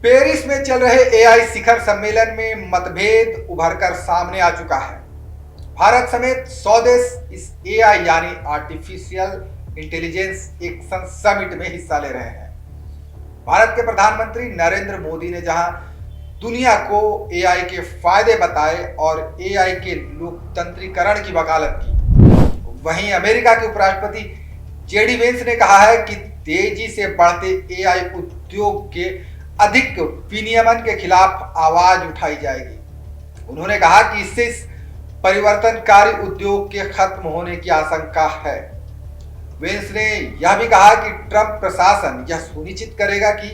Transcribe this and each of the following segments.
Paris में चल रहे एआई शिखर सम्मेलन में मतभेद उभरकर सामने आ चुका है। भारत समेत 100 देश इस एआई यानी आर्टिफिशियल इंटेलिजेंस एक्शन समिट में हिस्सा ले रहे हैं। भारत के प्रधानमंत्री नरेंद्र मोदी ने जहां दुनिया को एआई के फायदे बताए और एआई के लोकतंत्रीकरण की वकालत की, वहीं अमेरिका के उपराष्ट्रपति जेडी वेंस ने कहा है कि तेजी से बढ़ते एआई उद्योग के अधिक विनियमन के खिलाफ आवाज उठाई जाएगी। उन्होंने कहा कि इससे इस परिवर्तनकारी उद्योग के खत्म होने की आशंका है। वेंस ने यह भी कहा कि ट्रंप प्रशासन यह सुनिश्चित करेगा कि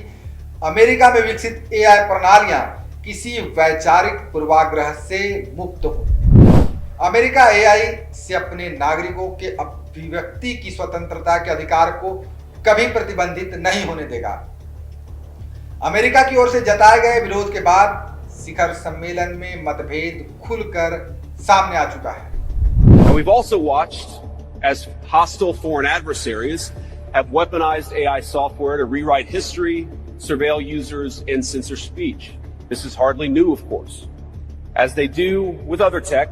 अमेरिका में विकसित एआई प्रणालियां किसी वैचारिक पूर्वाग्रह से मुक्त हो। अमेरिका एआई से अपने नागरिकों के अभिव्यक्ति की स्वतंत्रता के अधिकार को कभी प्रतिबंधित नहीं होने देगा। अमेरिका की ओर से जताए गए विरोध के बाद शिखर सम्मेलन में मतभेद खुलकर सामने आ चुका है। We've also watched as hostile foreign adversaries have weaponized AI software to rewrite history, surveil users, and censor speech. This is hardly new, of course. As they do with other tech,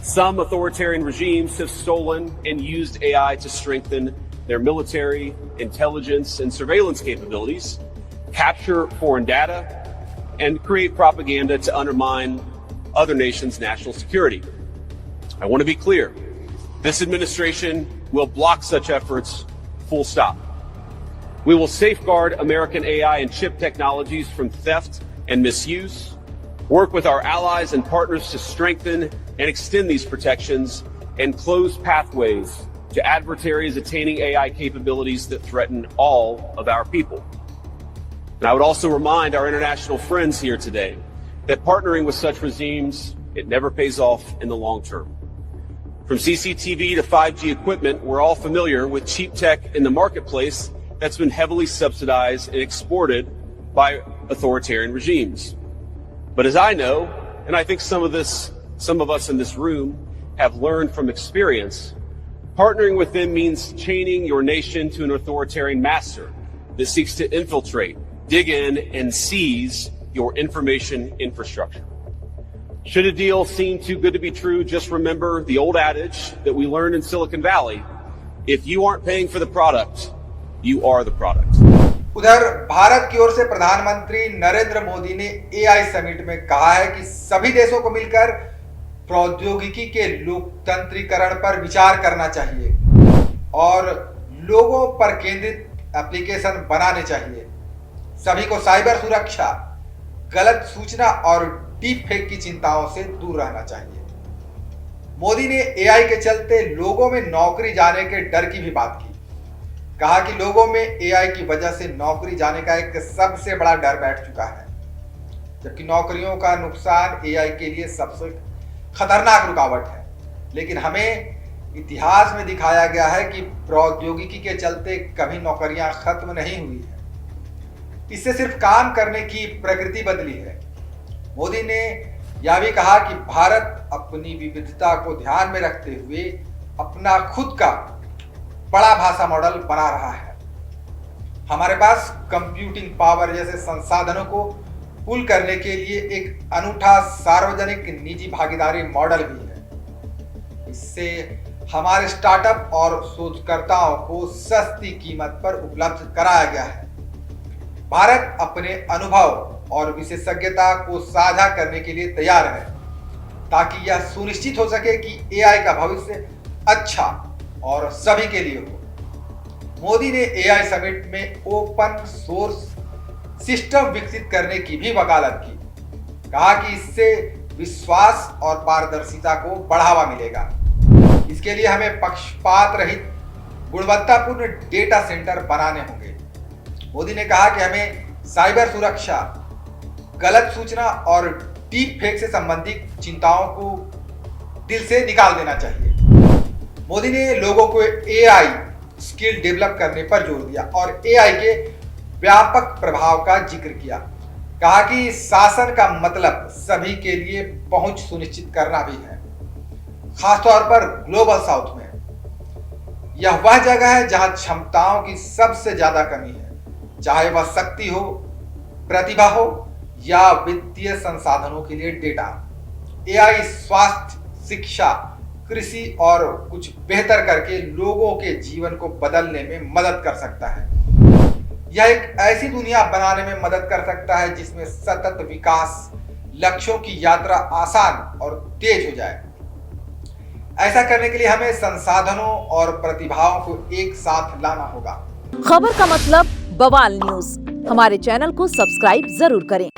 some authoritarian regimes have stolen and used AI to strengthen their military, intelligence, and surveillance capabilities, capture foreign data, and create propaganda to undermine other nations' national security. I want to be clear. This administration will block such efforts, full stop. We will safeguard American AI and chip technologies from theft and misuse, work with our allies and partners to strengthen and extend these protections, and close pathways to adversaries attaining AI capabilities that threaten all of our people. And I would also remind our international friends here today that partnering with such regimes, it never pays off in the long term. From CCTV to 5G equipment, we're all familiar with cheap tech in the marketplace that's been heavily subsidized and exported by authoritarian regimes. But as I know, and I think some of us in this room have learned from experience, partnering with them means chaining your nation to an authoritarian master that seeks to infiltrate, dig in, and seize your information infrastructure. Should a deal seem too good to be true, just remember the old adage that we learned in Silicon Valley: if you aren't paying for the product, you are the product. उधर भारत की ओर से प्रधानमंत्री नरेंद्र मोदी ने AI summit में कहा है कि सभी देशों को मिलकर प्रौद्योगिकी के लोकतंत्रीकरण पर विचार करना चाहिए और लोगों पर केंद्रित एप्लीकेशन बनाने चाहिए। सभी को साइबर सुरक्षा, गलत सूचना और डीप फेक की चिंताओं से दूर रहना चाहिए। मोदी ने एआई के चलते लोगों में नौकरी जाने के डर की भी बात की। कहा कि लोगों में एआई की वजह से नौकरी जाने का एक सबसे बड़ा डर बैठ चुका है, जबकि नौकरियों का नुकसान एआई के लिए सबसे खतरनाक रुकावट है। लेकिन हमें इतिहास में दिखाया गया है कि प्रौद्योगिकी के चलते कभी नौकरियां खत्म नहीं हुई है, इससे सिर्फ काम करने की प्रकृति बदली है। मोदी ने यह भी कहा कि भारत अपनी विविधता को ध्यान में रखते हुए अपना खुद का बड़ा भाषा मॉडल बना रहा है। हमारे पास कंप्यूटिंग पावर जैसे संसाधनों को पूल करने के लिए एक अनूठा सार्वजनिक निजी भागीदारी मॉडल भी है। इससे हमारे स्टार्टअप और शोधकर्ताओं को सस्ती कीमत पर उपलब्ध कराया गया है। भारत अपने अनुभव और विशेषज्ञता को साझा करने के लिए तैयार है, ताकि यह सुनिश्चित हो सके कि एआई का भविष्य अच्छा और सभी के लिए हो। मोदी ने एआई समिट में ओपन सोर्स सिस्टम विकसित करने की भी वकालत की। कहा कि इससे विश्वास और पारदर्शिता को बढ़ावा मिलेगा। इसके लिए हमें पक्षपात रहित गुणवत्तापूर्ण डेटा सेंटर बनाने होंगे। मोदी ने कहा कि हमें साइबर सुरक्षा, गलत सूचना और डीप फेक से संबंधित चिंताओं को दिल से निकाल देना चाहिए। मोदी ने लोगों को एआई स्किल डेवलप करने पर जोर दिया और एआई के व्यापक प्रभाव का जिक्र किया। कहा कि शासन का मतलब सभी के लिए पहुंच सुनिश्चित करना भी है, खासतौर पर ग्लोबल साउथ में। यह वह जगह है जहां क्षमताओं की सबसे ज्यादा कमी है, चाहे वह शक्ति हो, प्रतिभा हो या वित्तीय संसाधनों के लिए डेटा। एआई स्वास्थ्य, शिक्षा, कृषि और कुछ बेहतर करके लोगों के जीवन को बदलने में मदद कर सकता है। यह एक ऐसी दुनिया बनाने में मदद कर सकता है जिसमें सतत विकास, लक्ष्यों की यात्रा आसान और तेज हो जाए। ऐसा करने के लिए हमें संसाधनों और प्रतिभाओं को एक साथ लाना होगा। खबर का मतलब बवाल न्यूज। हमारे चैनल को सब्सक्राइब जरूर करें।